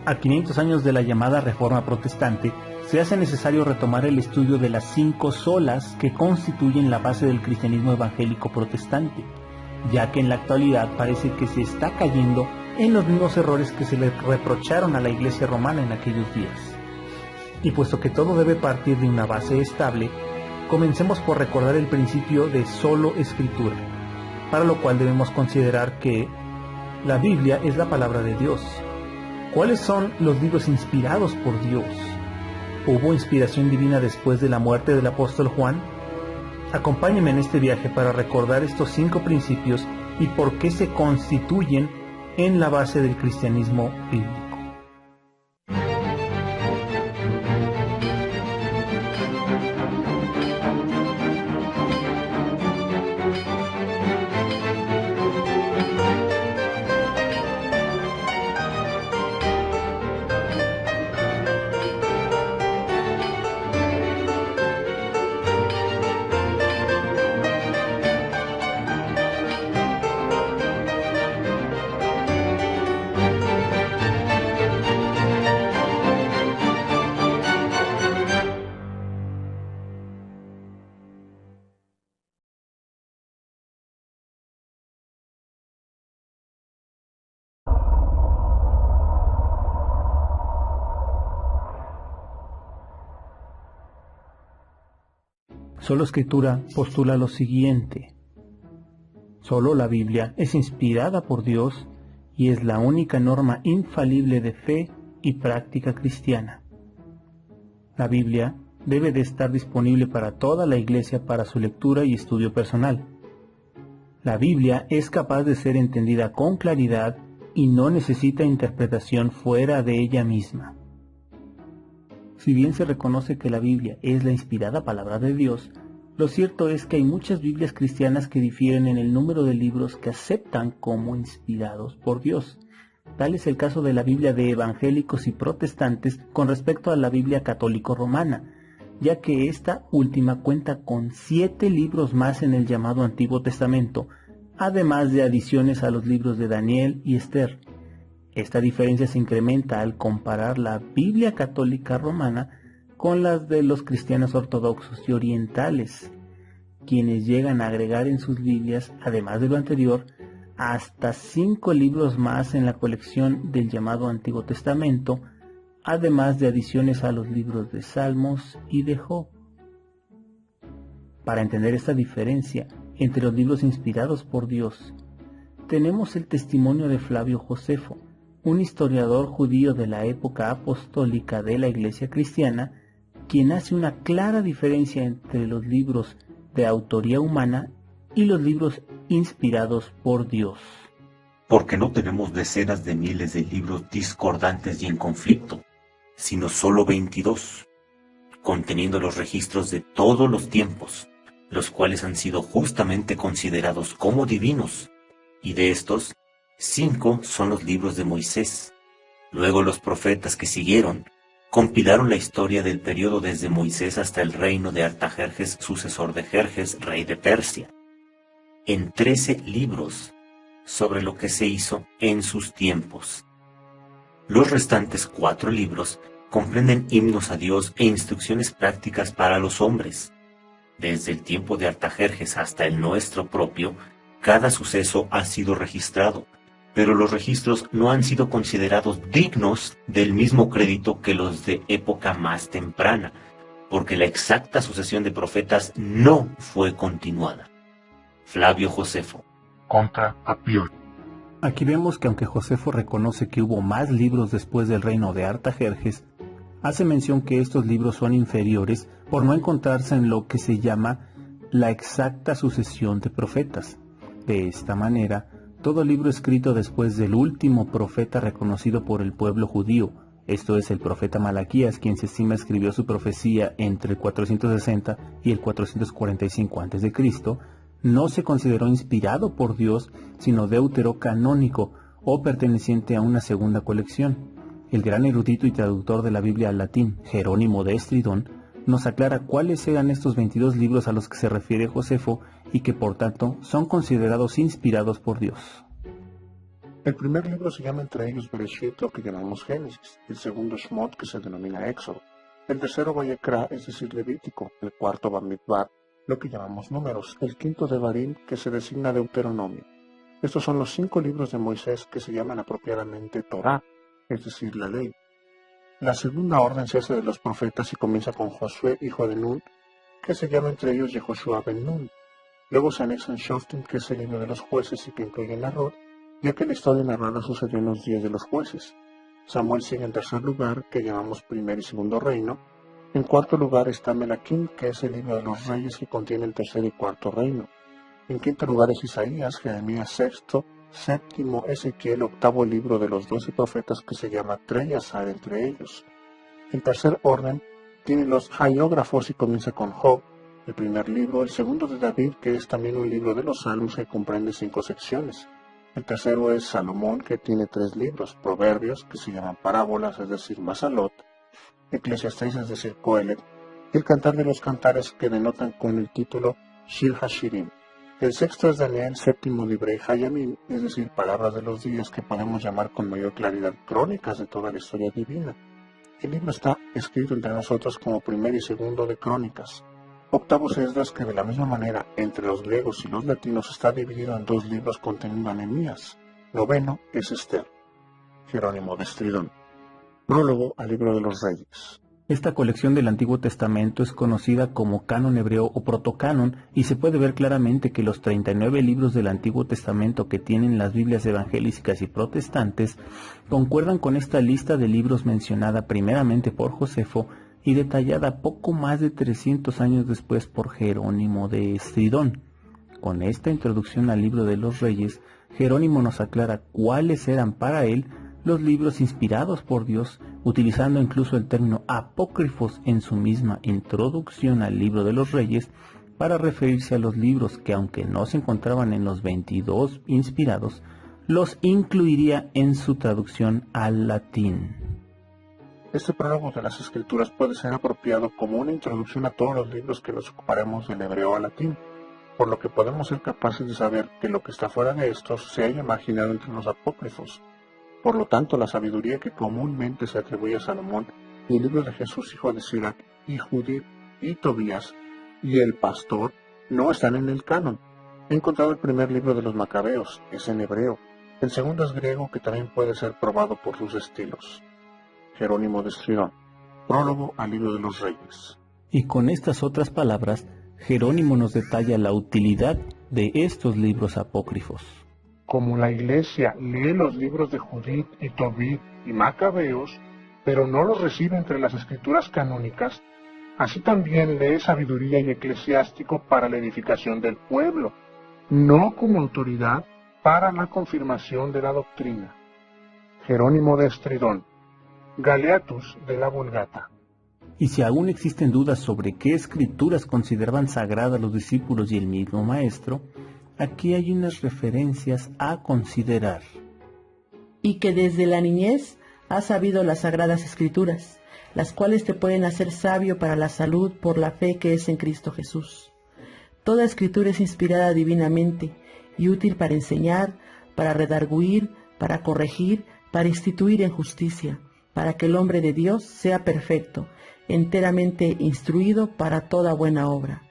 A 500 años de la llamada Reforma Protestante, se hace necesario retomar el estudio de las 5 solas que constituyen la base del cristianismo evangélico protestante, ya que en la actualidad parece que se está cayendo en los mismos errores que se le reprocharon a la Iglesia romana en aquellos días. Y puesto que todo debe partir de una base estable, comencemos por recordar el principio de solo escritura, para lo cual debemos considerar que la Biblia es la palabra de Dios. ¿Cuáles son los libros inspirados por Dios? ¿Hubo inspiración divina después de la muerte del apóstol Juan? Acompáñenme en este viaje para recordar estos 5 principios y por qué se constituyen en la base del cristianismo bíblico. Solo Escritura postula lo siguiente: solo la Biblia es inspirada por Dios y es la única norma infalible de fe y práctica cristiana. La Biblia debe de estar disponible para toda la Iglesia para su lectura y estudio personal. La Biblia es capaz de ser entendida con claridad y no necesita interpretación fuera de ella misma. Si bien se reconoce que la Biblia es la inspirada palabra de Dios, lo cierto es que hay muchas Biblias cristianas que difieren en el número de libros que aceptan como inspirados por Dios. Tal es el caso de la Biblia de evangélicos y protestantes con respecto a la Biblia católico-romana, ya que esta última cuenta con 7 libros más en el llamado Antiguo Testamento, además de adiciones a los libros de Daniel y Esther. Esta diferencia se incrementa al comparar la Biblia católica romana con las de los cristianos ortodoxos y orientales, quienes llegan a agregar en sus Biblias, además de lo anterior, hasta 5 libros más en la colección del llamado Antiguo Testamento, además de adiciones a los libros de Salmos y de Job. Para entender esta diferencia entre los libros inspirados por Dios, tenemos el testimonio de Flavio Josefo, un historiador judío de la época apostólica de la Iglesia cristiana, quien hace una clara diferencia entre los libros de autoría humana y los libros inspirados por Dios. Porque no tenemos decenas de miles de libros discordantes y en conflicto, sino solo 22, conteniendo los registros de todos los tiempos, los cuales han sido justamente considerados como divinos, y de estos, 5 son los libros de Moisés. Luego los profetas que siguieron compilaron la historia del periodo desde Moisés hasta el reino de Artajerjes, sucesor de Jerjes, rey de Persia, en 13 libros sobre lo que se hizo en sus tiempos. Los restantes 4 libros comprenden himnos a Dios e instrucciones prácticas para los hombres. Desde el tiempo de Artajerjes hasta el nuestro propio, cada suceso ha sido registrado, pero los registros no han sido considerados dignos del mismo crédito que los de época más temprana, porque la exacta sucesión de profetas no fue continuada. Flavio Josefo. Contra Apiol. Aquí vemos que aunque Josefo reconoce que hubo más libros después del reino de Artajerjes, hace mención que estos libros son inferiores por no encontrarse en lo que se llama la exacta sucesión de profetas. De esta manera, todo libro escrito después del último profeta reconocido por el pueblo judío, esto es el profeta Malaquías, quien se estima escribió su profecía entre el 460 y el 445 a.C., no se consideró inspirado por Dios, sino deuterocanónico o perteneciente a una segunda colección. El gran erudito y traductor de la Biblia al latín, Jerónimo de Estridón, nos aclara cuáles eran estos 22 libros a los que se refiere Josefo y que por tanto son considerados inspirados por Dios. El primer libro se llama entre ellos Bereshit, lo que llamamos Génesis, el segundo Shmot, que se denomina Éxodo, el tercero Vayikra, es decir, Levítico, el cuarto Bamidbar, lo que llamamos Números, el quinto Devarim, que se designa Deuteronomio. Estos son los 5 libros de Moisés que se llaman apropiadamente Torá, es decir, la ley. La segunda orden se hace de los profetas y comienza con Josué, hijo de Nun, que se llama entre ellos Yehoshua ben Nun. Luego se anexan Shoftim, que es el libro de los jueces y que incluye Narod, ya que la historia narrada sucedió en los días de los jueces. Samuel sigue en tercer lugar, que llamamos primer y segundo reino. En cuarto lugar está Melaquim, que es el libro de los reyes que contiene el tercer y cuarto reino. En quinto lugar es Isaías, Jeremías sexto, séptimo Ezequiel, octavo libro de los 12 profetas que se llama Treyasar entre ellos. En tercer orden tiene los haiógrafos y comienza con Job, el primer libro, el segundo de David, que es también un libro de los Salmos que comprende 5 secciones. El tercero es Salomón, que tiene 3 libros, Proverbios, que se llaman parábolas, es decir, Masalot, Eclesiastés, es decir, Coelet, y el Cantar de los Cantares, que denotan con el título Shir Hashirim. El sexto es Daniel, séptimo Librei Hayamim, es decir, palabras de los días que podemos llamar con mayor claridad crónicas de toda la historia divina. El libro está escrito entre nosotros como primer y segundo de crónicas. Octavo es Esdras, que de la misma manera entre los griegos y los latinos está dividido en 2 libros conteniendo a Nehemías. Noveno es Esther. Jerónimo de Estridón. Prólogo al libro de los Reyes. Esta colección del Antiguo Testamento es conocida como Canon Hebreo o Protocanon y se puede ver claramente que los 39 libros del Antiguo Testamento que tienen las Biblias evangélicas y protestantes concuerdan con esta lista de libros mencionada primeramente por Josefo y detallada poco más de 300 años después por Jerónimo de Estridón. Con esta introducción al libro de los Reyes, Jerónimo nos aclara cuáles eran para él los libros inspirados por Dios, utilizando incluso el término apócrifos en su misma introducción al libro de los Reyes, para referirse a los libros que, aunque no se encontraban en los 22 inspirados, los incluiría en su traducción al latín. Este prólogo de las Escrituras puede ser apropiado como una introducción a todos los libros que nos ocuparemos del hebreo al latín, por lo que podemos ser capaces de saber que lo que está fuera de estos se haya imaginado entre los apócrifos. Por lo tanto, la sabiduría que comúnmente se atribuye a Salomón y el libro de Jesús, hijo de Sirac, y Judith, y Tobías, y el pastor, no están en el canon. He encontrado el primer libro de los Macabeos, es en hebreo. El segundo es griego, que también puede ser probado por sus estilos. Jerónimo de Estridón. Prólogo al libro de los Reyes. Y con estas otras palabras, Jerónimo nos detalla la utilidad de estos libros apócrifos. Como la Iglesia lee los libros de Judith y Tobit y Macabeos, pero no los recibe entre las escrituras canónicas, así también lee sabiduría y eclesiástico para la edificación del pueblo, no como autoridad para la confirmación de la doctrina. Jerónimo de Estridón. Galeatus de la Vulgata. Y si aún existen dudas sobre qué escrituras consideraban sagradas los discípulos y el mismo maestro, aquí hay unas referencias a considerar. Y que desde la niñez has sabido las sagradas escrituras, las cuales te pueden hacer sabio para la salud por la fe que es en Cristo Jesús. Toda escritura es inspirada divinamente y útil para enseñar, para redarguir, para corregir, para instituir en justicia, para que el hombre de Dios sea perfecto, enteramente instruido para toda buena obra.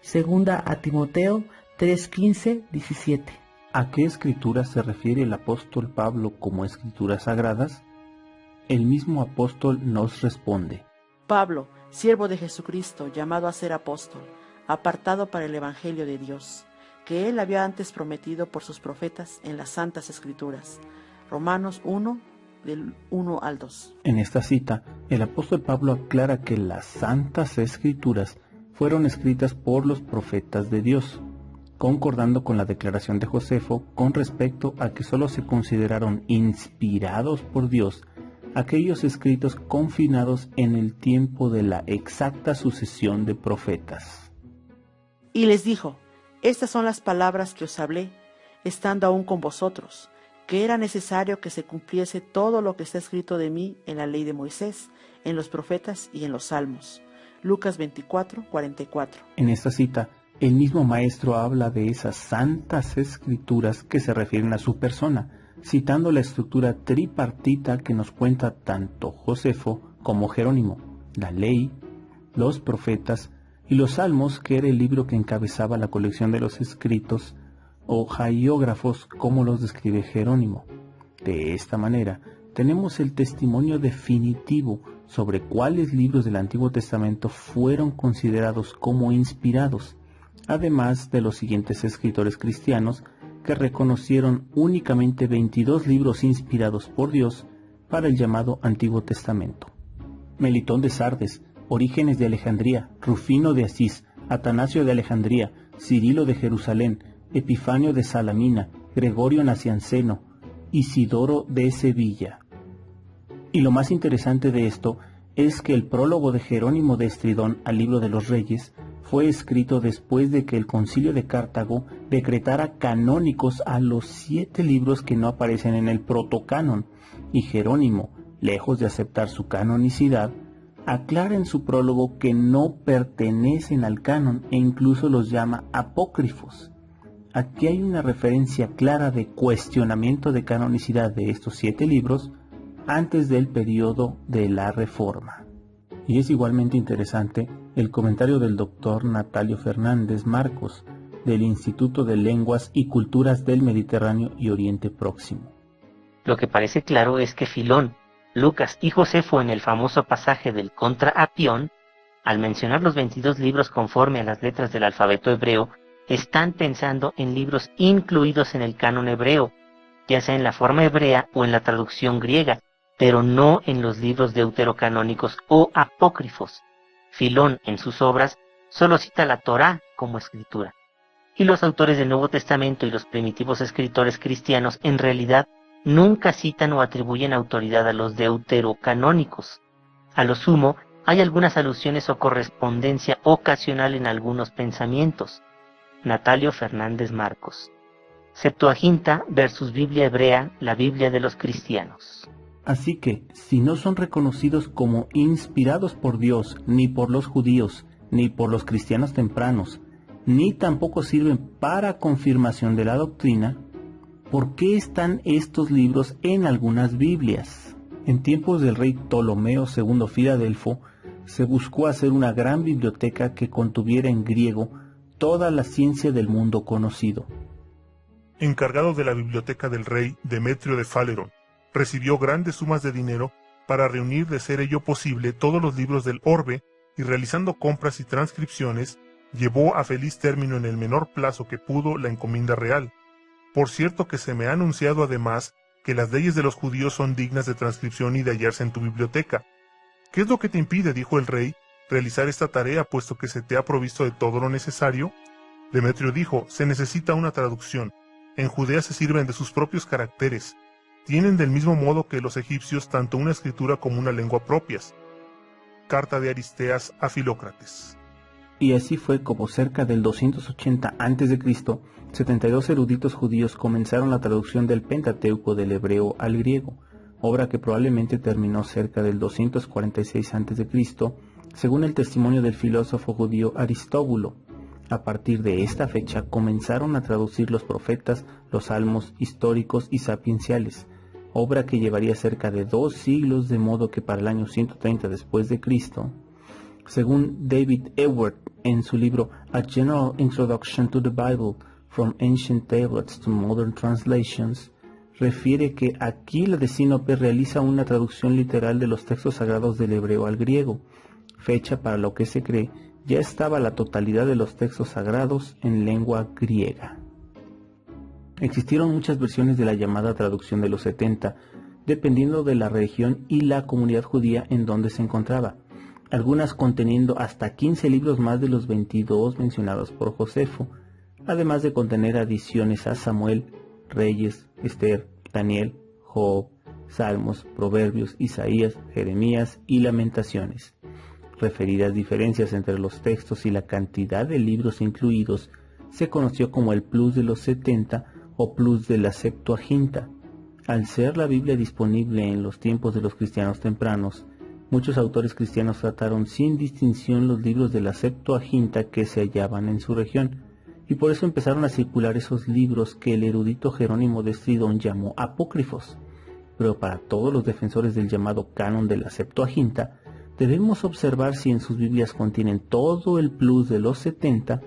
Segunda a Timoteo 3:15, 17. ¿A qué escrituras se refiere el apóstol Pablo como escrituras sagradas? El mismo apóstol nos responde: Pablo, siervo de Jesucristo, llamado a ser apóstol, apartado para el Evangelio de Dios, que él había antes prometido por sus profetas en las Santas Escrituras. Romanos 1, del 1 al 2. En esta cita, el apóstol Pablo aclara que las Santas Escrituras fueron escritas por los profetas de Dios, concordando con la declaración de Josefo con respecto a que sólo se consideraron inspirados por Dios aquellos escritos confinados en el tiempo de la exacta sucesión de profetas. Y les dijo: estas son las palabras que os hablé, estando aún con vosotros, que era necesario que se cumpliese todo lo que está escrito de mí en la ley de Moisés, en los profetas y en los salmos. Lucas 24, 44. En esta cita, el mismo maestro habla de esas santas escrituras que se refieren a su persona, citando la estructura tripartita que nos cuenta tanto Josefo como Jerónimo, la ley, los profetas y los salmos, que era el libro que encabezaba la colección de los escritos o hagiógrafos, como los describe Jerónimo. De esta manera, tenemos el testimonio definitivo sobre cuáles libros del Antiguo Testamento fueron considerados como inspirados, además de los siguientes escritores cristianos que reconocieron únicamente 22 libros inspirados por Dios para el llamado Antiguo Testamento: Melitón de Sardes, Orígenes de Alejandría, Rufino de Asís, Atanasio de Alejandría, Cirilo de Jerusalén, Epifanio de Salamina, Gregorio Nacianceno, Isidoro de Sevilla. Y lo más interesante de esto es que el prólogo de Jerónimo de Estridón al Libro de los Reyes fue escrito después de que el Concilio de Cartago decretara canónicos a los 7 libros que no aparecen en el protocánon, y Jerónimo, lejos de aceptar su canonicidad, aclara en su prólogo que no pertenecen al canon e incluso los llama apócrifos. Aquí hay una referencia clara de cuestionamiento de canonicidad de estos 7 libros antes del periodo de la Reforma. Y es igualmente interesante el comentario del doctor Natalio Fernández Marcos, del Instituto de Lenguas y Culturas del Mediterráneo y Oriente Próximo. Lo que parece claro es que Filón, Lucas y Josefo, en el famoso pasaje del Contra Apión, al mencionar los 22 libros conforme a las letras del alfabeto hebreo, están pensando en libros incluidos en el canon hebreo, ya sea en la forma hebrea o en la traducción griega, pero no en los libros deuterocanónicos o apócrifos. Filón, en sus obras, solo cita la Torá como escritura. Y los autores del Nuevo Testamento y los primitivos escritores cristianos en realidad nunca citan o atribuyen autoridad a los deuterocanónicos. A lo sumo, hay algunas alusiones o correspondencia ocasional en algunos pensamientos. Natalio Fernández Marcos. Septuaginta versus Biblia hebrea, la Biblia de los cristianos. Así que, si no son reconocidos como inspirados por Dios, ni por los judíos, ni por los cristianos tempranos, ni tampoco sirven para confirmación de la doctrina, ¿por qué están estos libros en algunas Biblias? En tiempos del rey Ptolomeo II Filadelfo, se buscó hacer una gran biblioteca que contuviera en griego toda la ciencia del mundo conocido. Encargado de la biblioteca del rey Demetrio de Faleron, recibió grandes sumas de dinero para reunir, de ser ello posible, todos los libros del orbe, y realizando compras y transcripciones, llevó a feliz término en el menor plazo que pudo la encomienda real. Por cierto que se me ha anunciado además que las leyes de los judíos son dignas de transcripción y de hallarse en tu biblioteca. ¿Qué es lo que te impide, dijo el rey, realizar esta tarea, puesto que se te ha provisto de todo lo necesario? Demetrio dijo: se necesita una traducción. En Judea se sirven de sus propios caracteres. Tienen del mismo modo que los egipcios tanto una escritura como una lengua propias. Carta de Aristeas a Filócrates. Y así fue como cerca del 280 a.C., 72 eruditos judíos comenzaron la traducción del Pentateuco del hebreo al griego, obra que probablemente terminó cerca del 246 a.C., según el testimonio del filósofo judío Aristóbulo. A partir de esta fecha comenzaron a traducir los profetas, los salmos históricos y sapienciales, obra que llevaría cerca de 2 siglos, de modo que para el año 130 después de Cristo, según David Ewert en su libro A General Introduction to the Bible, From Ancient Tablets to Modern Translations, refiere que Aquila de Sinope realiza una traducción literal de los textos sagrados del hebreo al griego, fecha para lo que se cree ya estaba la totalidad de los textos sagrados en lengua griega. Existieron muchas versiones de la llamada traducción de los 70, dependiendo de la región y la comunidad judía en donde se encontraba, algunas conteniendo hasta 15 libros más de los 22 mencionados por Josefo, además de contener adiciones a Samuel, Reyes, Esther, Daniel, Job, Salmos, Proverbios, Isaías, Jeremías y Lamentaciones. Referidas diferencias entre los textos y la cantidad de libros incluidos se conoció como el plus de los 70 o plus de la Septuaginta. Al ser la Biblia disponible en los tiempos de los cristianos tempranos, muchos autores cristianos trataron sin distinción los libros de la Septuaginta que se hallaban en su región, y por eso empezaron a circular esos libros que el erudito Jerónimo de Estridón llamó apócrifos. Pero para todos los defensores del llamado canon de la Septuaginta, debemos observar si en sus Biblias contienen todo el plus de los 70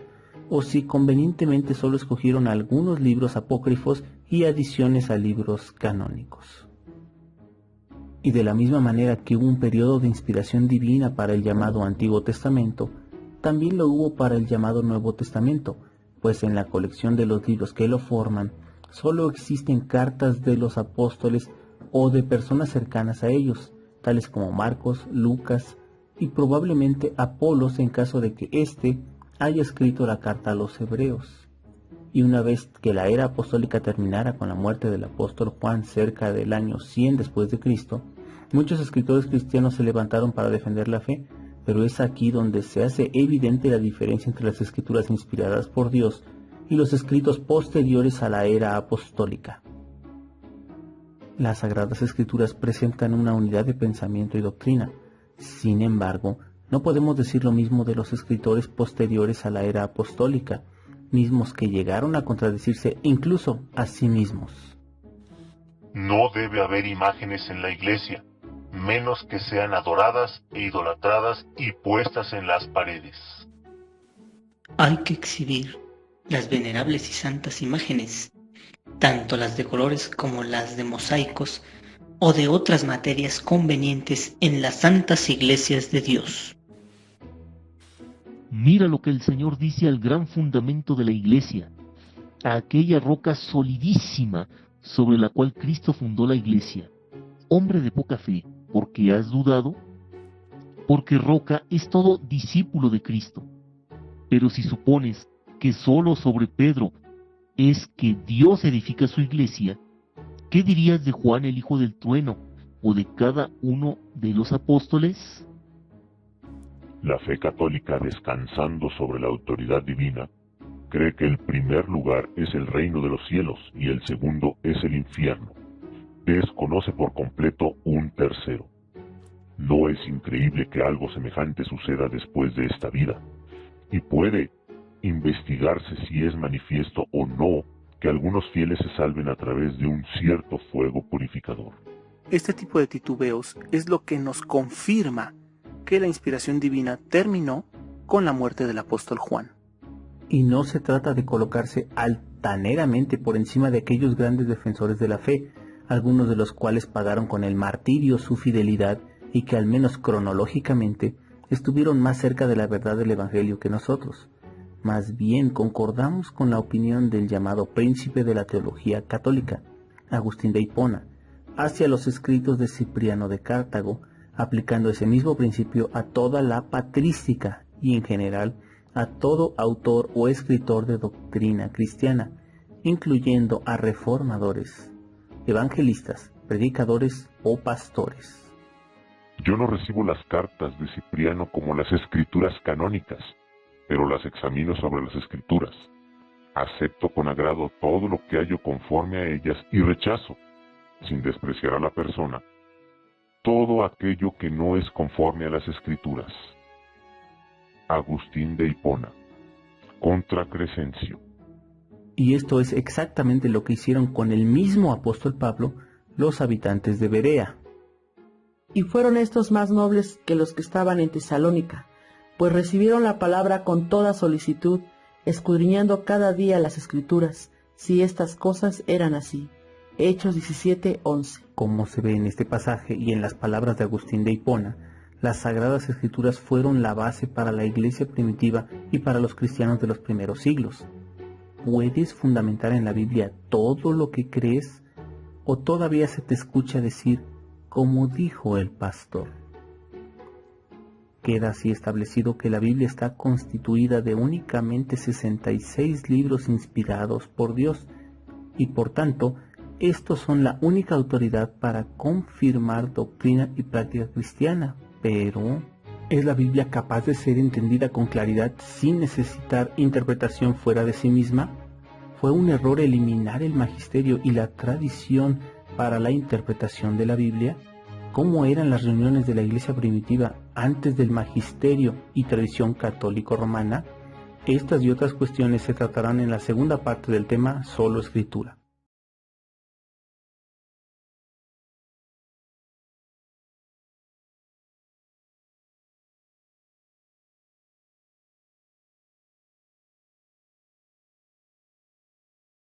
o si convenientemente solo escogieron algunos libros apócrifos y adiciones a libros canónicos. Y de la misma manera que hubo un periodo de inspiración divina para el llamado Antiguo Testamento, también lo hubo para el llamado Nuevo Testamento, pues en la colección de los libros que lo forman, solo existen cartas de los apóstoles o de personas cercanas a ellos, tales como Marcos, Lucas y probablemente Apolos en caso de que éste haya escrito la carta a los hebreos. Y una vez que la era apostólica terminara con la muerte del apóstol Juan cerca del año 100 después de Cristo, muchos escritores cristianos se levantaron para defender la fe, pero es aquí donde se hace evidente la diferencia entre las escrituras inspiradas por Dios y los escritos posteriores a la era apostólica. Las Sagradas Escrituras presentan una unidad de pensamiento y doctrina. Sin embargo, no podemos decir lo mismo de los escritores posteriores a la era apostólica, mismos que llegaron a contradecirse incluso a sí mismos. No debe haber imágenes en la iglesia, menos que sean adoradas e idolatradas y puestas en las paredes. Hay que exhibir las venerables y santas imágenes, tanto las de colores como las de mosaicos o de otras materias convenientes en las santas iglesias de Dios. Mira lo que el Señor dice al gran fundamento de la iglesia, a aquella roca solidísima sobre la cual Cristo fundó la iglesia. Hombre de poca fe, ¿por qué has dudado? Porque roca es todo discípulo de Cristo. Pero si supones que solo sobre Pedro es que Dios edifica su iglesia, ¿qué dirías de Juan el hijo del trueno o de cada uno de los apóstoles? La fe católica, descansando sobre la autoridad divina, cree que el primer lugar es el reino de los cielos y el segundo es el infierno. Desconoce por completo un tercero. No es increíble que algo semejante suceda después de esta vida, y puede investigarse si es manifiesto o no que algunos fieles se salven a través de un cierto fuego purificador. Este tipo de titubeos es lo que nos confirma que la inspiración divina terminó con la muerte del apóstol Juan. Y no se trata de colocarse altaneramente por encima de aquellos grandes defensores de la fe, algunos de los cuales pagaron con el martirio su fidelidad y que al menos cronológicamente estuvieron más cerca de la verdad del Evangelio que nosotros. Más bien concordamos con la opinión del llamado príncipe de la teología católica, Agustín de Hipona, hacia los escritos de Cipriano de Cartago, aplicando ese mismo principio a toda la patrística y en general a todo autor o escritor de doctrina cristiana, incluyendo a reformadores, evangelistas, predicadores o pastores. Yo no recibo las cartas de Cipriano como las escrituras canónicas, pero las examino sobre las escrituras. Acepto con agrado todo lo que hallo conforme a ellas y rechazo, sin despreciar a la persona, todo aquello que no es conforme a las escrituras. Agustín de Hipona, contra Crescencio. Y esto es exactamente lo que hicieron con el mismo apóstol Pablo los habitantes de Berea. Y fueron estos más nobles que los que estaban en Tesalónica, pues recibieron la palabra con toda solicitud, escudriñando cada día las Escrituras, si estas cosas eran así. Hechos 17:11. Como se ve en este pasaje y en las palabras de Agustín de Hipona, las Sagradas Escrituras fueron la base para la iglesia primitiva y para los cristianos de los primeros siglos. ¿Puedes fundamentar en la Biblia todo lo que crees? ¿O todavía se te escucha decir, como dijo el pastor? Queda así establecido que la Biblia está constituida de únicamente 66 libros inspirados por Dios, y por tanto, estos son la única autoridad para confirmar doctrina y práctica cristiana. Pero, ¿es la Biblia capaz de ser entendida con claridad sin necesitar interpretación fuera de sí misma? ¿Fue un error eliminar el magisterio y la tradición para la interpretación de la Biblia? ¿Cómo eran las reuniones de la iglesia primitiva antes del magisterio y tradición católico-romana? Estas y otras cuestiones se tratarán en la segunda parte del tema Solo Escritura.